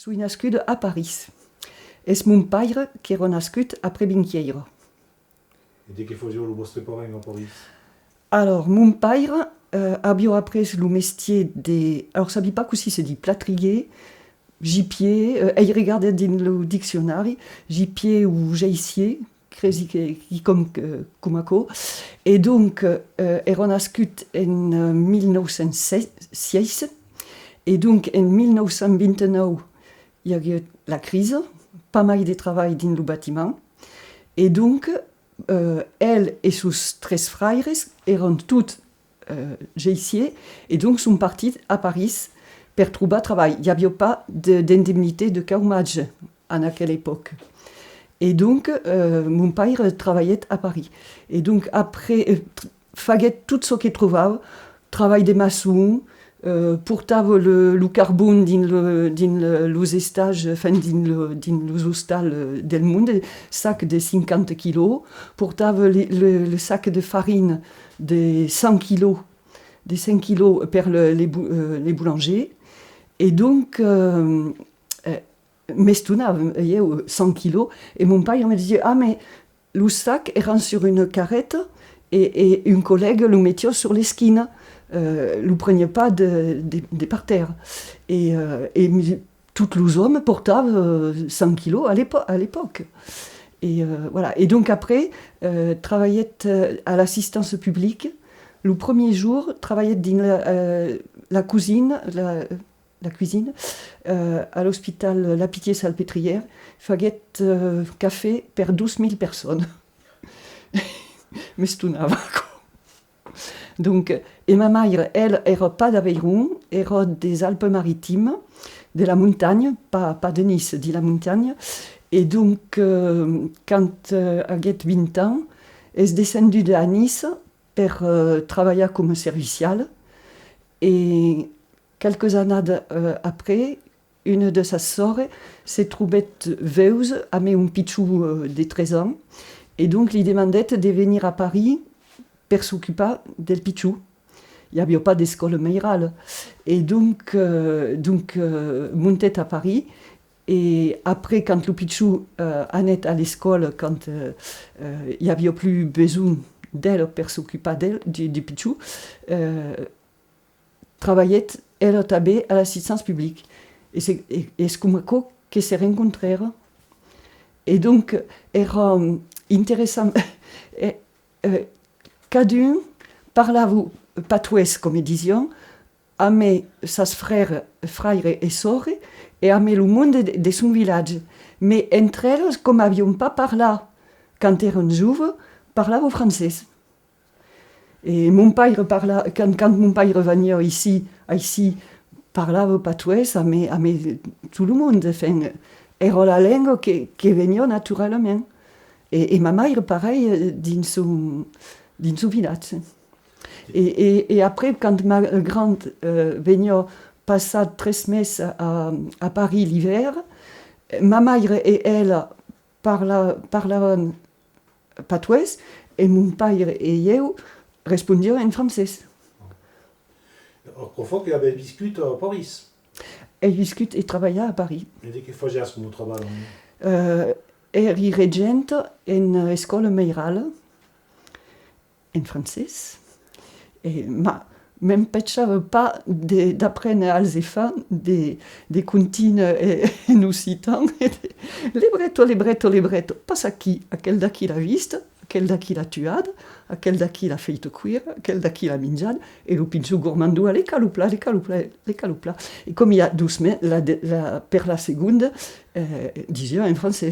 Suis nascuda a Paris. Es mon pare che era nascut a Prebinqueira. E de che faisio lo vostre parents a Paris? Alors, mon père a appris le métier de... Alors, ça ne dit pas que si c'est dit plâtrier, gipier, il regardait dans le dictionnaire, gipier ou geissier, qui comme Kumako. Et donc, era nascut en 1906. Et donc, en 1929, il y a eu la crise, pas mal de travail dans le bâtiment. Et donc, elle et ses 13 frères étaient tous geissiers et donc sont partis à Paris pour trouver travail. Il n'y avait pas d'indemnité de chômage à quelle époque. Et donc, mon père travaillait à Paris. Et donc, après, faisait tout ce qu'il trouvait, travail des maçons, portava le carbone dans les stages, enfin, dans les hostals del monde, sac de 50 kilos, portava le sac de farine de 100 kilos, de 5 kilos pour les boulangers. Et donc, m'estunava, 100 kilos, et mon père me disait, ah, mais le sac est sur une carrette, et une collègue le mettait sur l'esquine. Ne prenait pas de par terre. Et tous les hommes portaient 100 kilos à l'époque. Et voilà. Et donc après, travaillait à l'assistance publique. Le premier jour, travaillait dans la cuisine, la cuisine à l'hôpital La Pitié-Salpêtrière. Faisait café pour 12 000 personnes. Mais c'est tout. Donc, et ma mère, elle, n'était pas d'Aveyron, elle était des Alpes-Maritimes, de la montagne, pas de Nice, de la montagne. Et donc, quand elle avait 20 ans, elle est descendue à Nice pour travailler comme serviciale. Et quelques années après, une de ses sœurs s'est trouvée veuve, avait un pichou de 13 ans. Et donc, lui demandait de venir à Paris pour s'occuper del pichou. Il n'y avait pas d'école meirale. Et donc montait à Paris. Et après, quand le pichou allait à l'école, quand il n'y avait plus besoin d'elle pour s'occuper du pichou, travaillait elle à l'assistance publique. Et c'est comme ça que se rencontrèrent. Et donc, era intéressant. Chacun parlava patois, comme ils disaient, avec ses frères et sœurs, et avec le monde de son village. Mais entre elles, comme ils n'avaient pas parlé quand ils étaient jeunes, parlaient français. Et mon père quand mon père venait ici parlava patois avec tout le monde. Enfin, era la langue qui venait naturellement. Et ma mère, pareil, dans son village. Et après, quand ma grande venait passer 13 mois à Paris l'hiver, ma mère et elle parlaient patois, et mon père et moi répondions en français. Autrefois, il y avait biscuit à Paris. Elle discute et travaillait à Paris. Et de che faisais ce travail? Eri regente en école meirale, en français. Et même pas d'apprendre als enfants des comptines en occitan. Libretto. Pas aquel d'aquí l'a vist, aquel d'aquí l'a tuat, aquel d'aquí l'a fait cuire, aquel d'aquí l'a menjat, et le pinchou gourmandou a les calupla. Et comme il y a 12 semaines, per la seconde, disait en français.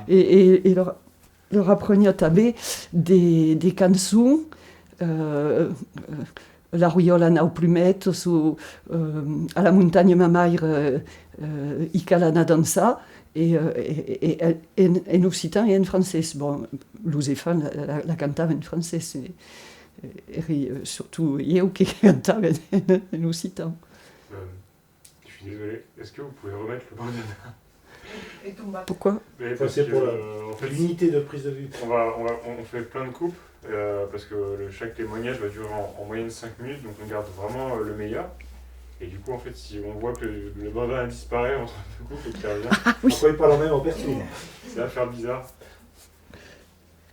Et leur apprenait à taber des chansons, la ruyola n'a plumette, à la montagne ma mère, Icalana dansa, et en occitan et en français. Bon, l'Ouzéfan la cantava en français, et surtout Yeo qui cantava en occitan. Je suis désolé, est-ce que vous pouvez remettre le bandana? Pourquoi? Ça, c'est pour l'unité de prise de vue. On fait plein de coupes, parce que chaque témoignage va durer en moyenne 5 minutes, donc on garde vraiment le meilleur. Et du coup, en fait, si on voit que le bambin disparaît entre deux couples et qu'il revient, Oui. Pourquoi il parle en même en perso? ça va faire bizarre.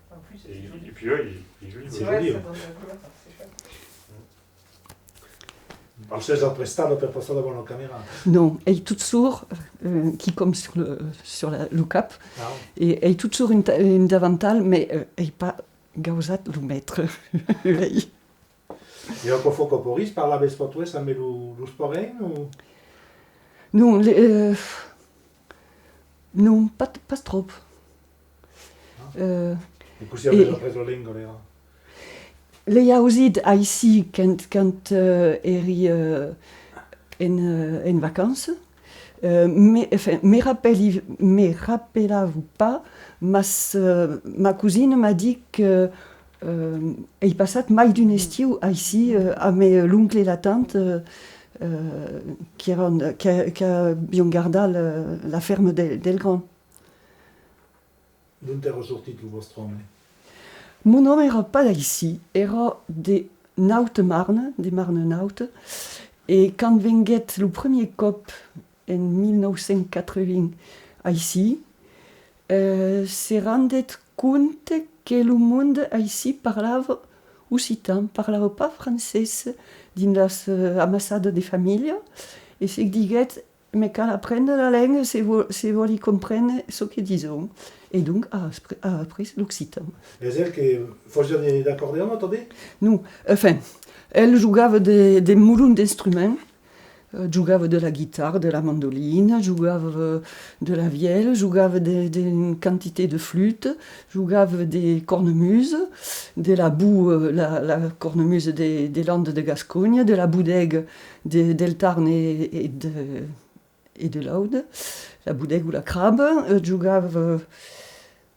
En plus, Et, c'est joli. et puis ouais, il est joli. C'est ouais. joli, ça hein. donne la couleur, c'est chouette. Alors, c'est apprestato per passare davant la caméra. Non, elle est toute sourde, qui comme sur le cap, Ah, et elle est toute sourde une davantal, mais elle n'est pas gausat le maître. e anche fuoco Poris parlava portuguese anche lo sporeng o... Non, non, pas trop. E così aveva preso la lingua, era. Les Yaouzid ici quand eri en vacances, mais enfin, me rappelez-vous pas, ma cousine m'a dit que elle passait mai d'un estiu ici avec l'oncle et la tante qui avaient gardé la ferme del Grand. D'on era sortit il vostre home? Mon nom n'era pas d'ici, era des Nautes-Marne, des Marne-Nautes. Et quand venguet le premier cop en 1980 ici, s'est rendu compte que le monde ici parlava occitan, parlava pas français dans les ambassades des familles. Et c'est que diguet, mais quand apprendre la langue, c'est vous comprendre ce qu'ils disent. Et donc, a appris l'occitan. Et elle qui faisait d'accordéon, attendez? Nous, enfin, elle jouait des moulons d'instruments, jouait de la guitare, de la mandoline, jouait de la vielle, jouait d'une quantité de flûtes, jouait des cornemuses, de la boue, la cornemuse des Landes de Gascogne, de la boudègue del Tarn et de l'Aude, la boudègue ou la crabe, jouait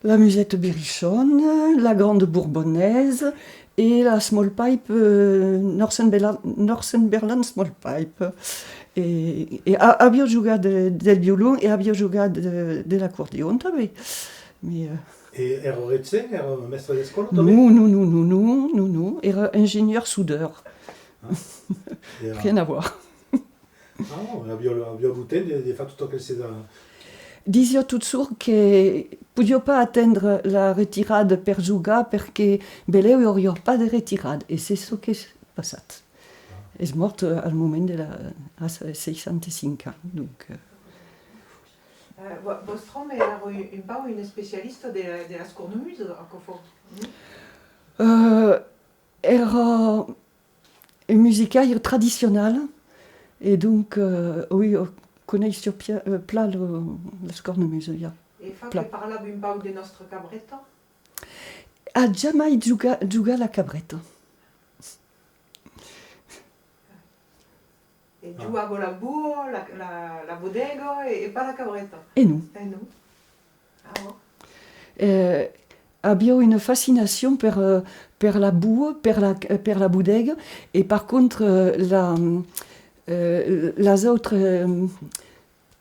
la musette berrichonne, la grande bourbonnaise et la small pipe, Norsenberland small pipe. Et abbia joué del violon et abbia joué de l'accordéon també. Mais, Et era Retsen, era mestre d'escola, també? non, era ingénieur soudeur. Era... Rien à voir. Ah, abbia l'uten de faire tutto quel c'est Disio tout sourd que podia pas atteindre la retirade per jugar perquè beleu hi hauria pas de retirade. Et c'est ce qui est passé. És mort al moment de a 65 ans. Donc, Vostre home era un pau un spécialiste de las cornemuses, a Cofo. era un musicaire traditionnel. Et donc, oui, coneix sur plat les cornemuses. Ja. E fa Pla. que parlava un pau de nostre cabreta. Ha jamais jugat la cabreta. E giuava la bourre, la bodega e pas la cabreta. Et nous. E non. Ah bon. Abbia une fascination per la boue, per la boudègue, et par contre, les autres,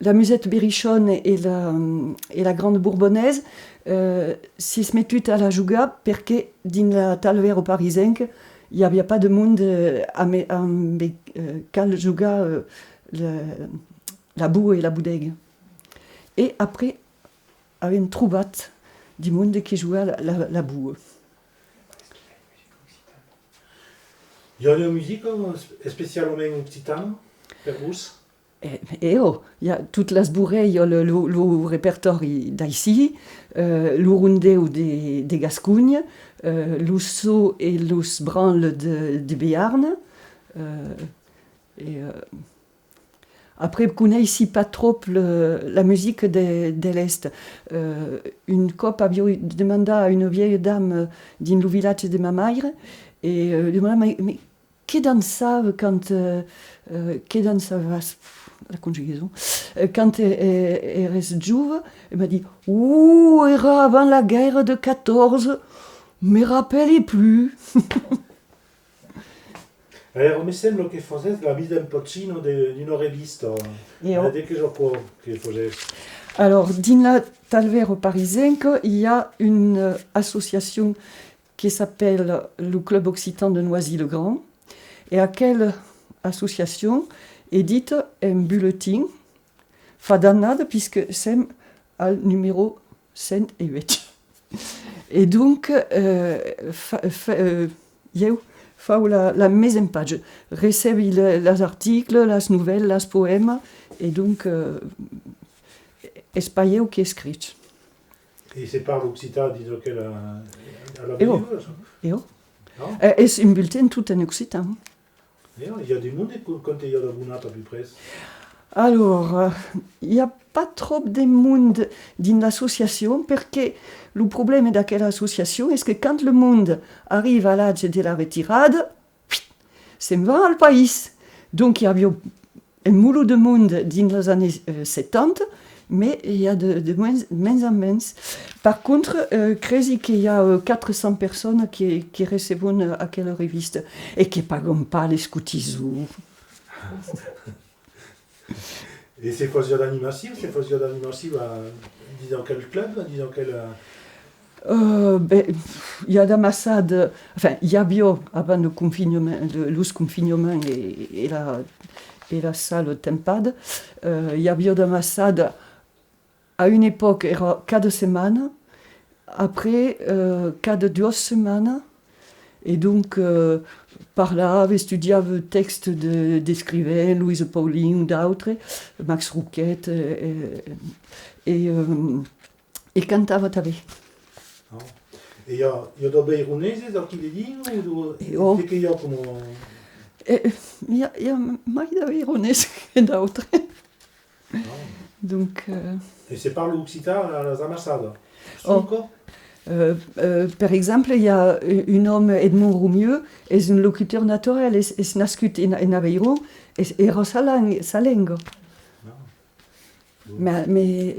la musette berrichonne et la grande bourbonnaise, si se mettent à la jouer perché dans la talvero parisenque, il n'y avait pas de monde qui jouait la boue et la boudègue. Et après, il y avait une trouvate du monde qui jouait la boue. Il y a une musique spécialement occitane, per vous? Et oh, il y a toutes les bourrées, il y a le répertoire d'ici, l'urundeu de Gascogne, l'usso et l'us branle de Béarn. Après, je connais ici pas trop la musique de l'Est. Une cop a demandé à une vieille dame dans le village de ma mère, et demandé, mais que dansava quand la conjugaison, quand elle est juve, elle m'a dit « Ouh, era avant la guerre de 14, me rappelez plus. » Alors, mi sembra che fosse la vita un pochino di una rivista. Et on- Di che gioco che fosse? Alors, dans la Talvero Parisenque, il y a une association qui s'appelle le Club Occitan de Noisy-le-Grand. Et à quelle association edite un bulletin fa d'annada puisque sem al numéro 108. Et donc, eu fau la mesen page. Recebi les articles, les nouvelles, les poèmes, et donc, espaieu qui escrit. Et c'est par l'Occitan, disons qu'elle a la Et oh. Belgique, ça. Et oh. Non? És un bulletin tout en occitan. Et il y a des mondes quand il y a la bounate à peu près. Alors, il n'y a pas trop de monde dans l'association parce que le problème de quelle association est que quand le monde arrive à l'âge de la retirade, c'est va au pays. Donc il y a un moulot de monde dans les années 70, mais il y a de moins en moins. Par contre, crezi qu'il y a 400 personnes qui reçoivent à quelle reviste et qui ne pagent pas les scoutisous. Et c'est Fosio d'animation, disons quel club, disons quel... Il y a d'ambassade, enfin, il y a bio avant le confinement, le confinement et la salle tempade. Il y a bio d'ambassade à une époque, era 4 semaines, après 2 semaines, et donc par là, étudiava le texte d'écrivains, Louise Pauling ou d'autres, Max Rouquette, et cantava també. No? E hi ha beironese del qui dit ou Oh. que hi ha com... Il y a mai de Véronèse que d'autres. No? Donc, Et c'est par l'Occitan à les ambassades. Oh. Encore? par exemple, il y a un homme, Edmond Roumieux, est un locuteur naturel, est nascut en Aveiro, et era sa langue. No. Mais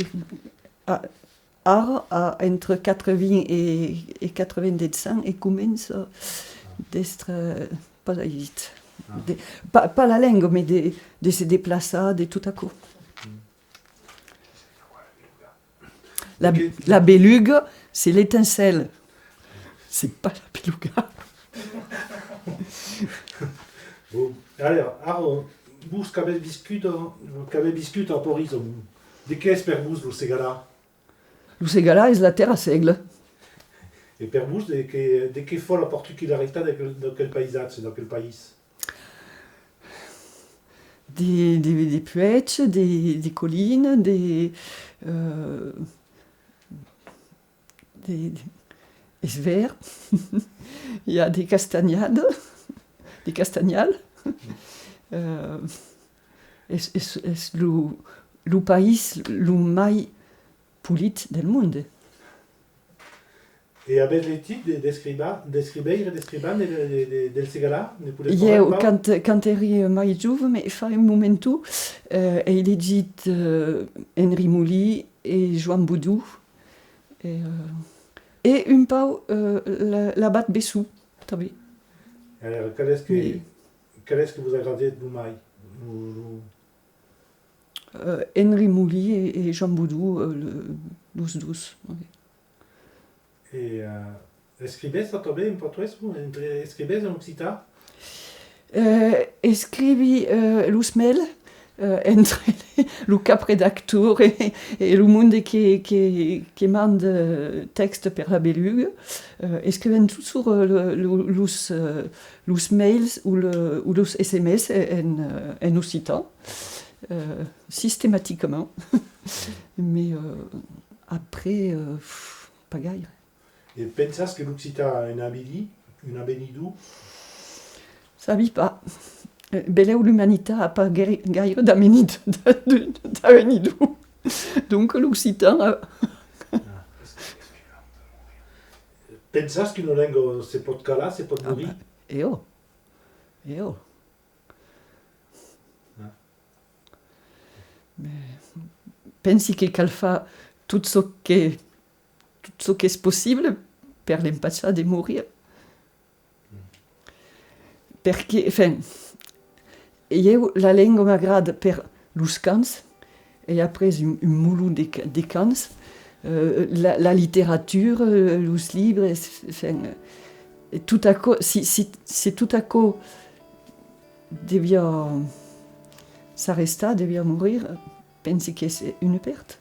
ara, entre 80 et 90 ans, il commence d'être pas vite. Pas la langue, mais de se déplacer de tout à coup. La belugue, c'est l'étincelle. C'est pas la beluga. Bon. Alors, vous qui avez discuté en Paris, de qu'est-ce per vous, le Segala? Le Segala est la terre à seigle. Et per vous, de quelle fois la particularité de quel paysage, dans quel pays? Des puets, des collines, des verts. Il y a des castagnades, des castagnales. És le país le mai polit del monde. Et avec les titres d'escribain del Segala? Jo, quand eri mai jove, mais fa un momentu, he llegit Henri Mouly et Joan Boudou, et un pau l'Abat Bessou, també. Alors, quel est-ce que vous agradez de vous-même? Henri Mouly et Joan Boudou, los dos. Et escribez ça també en portuguès ou escribez en occitan? Escrivi l'usmel entre le cap redacteur et le monde qui mande texte per la belugue. Escrivent toujours los mails ou los SMS en occitan, systématiquement. Mais après, pas gaire. Et pensas que l'occitan a une abénidou? Ça vit pas. Beleu l'humanité n'a pas gaire d'avenidou. Donc l'occitan a... Pensas qu'une langue se pot calar, se pot mourir? Et oh. Mais pensi que cal fa tout ce qui est possible per l'empatxar de mourir. Perquè, enfin, la langue m'agrade per los cants, et après un moulou de cants, la littérature, los livres, enfin, tout à coup, si tout à coup devia Saresta devia mourir, pensi que c'est une perte.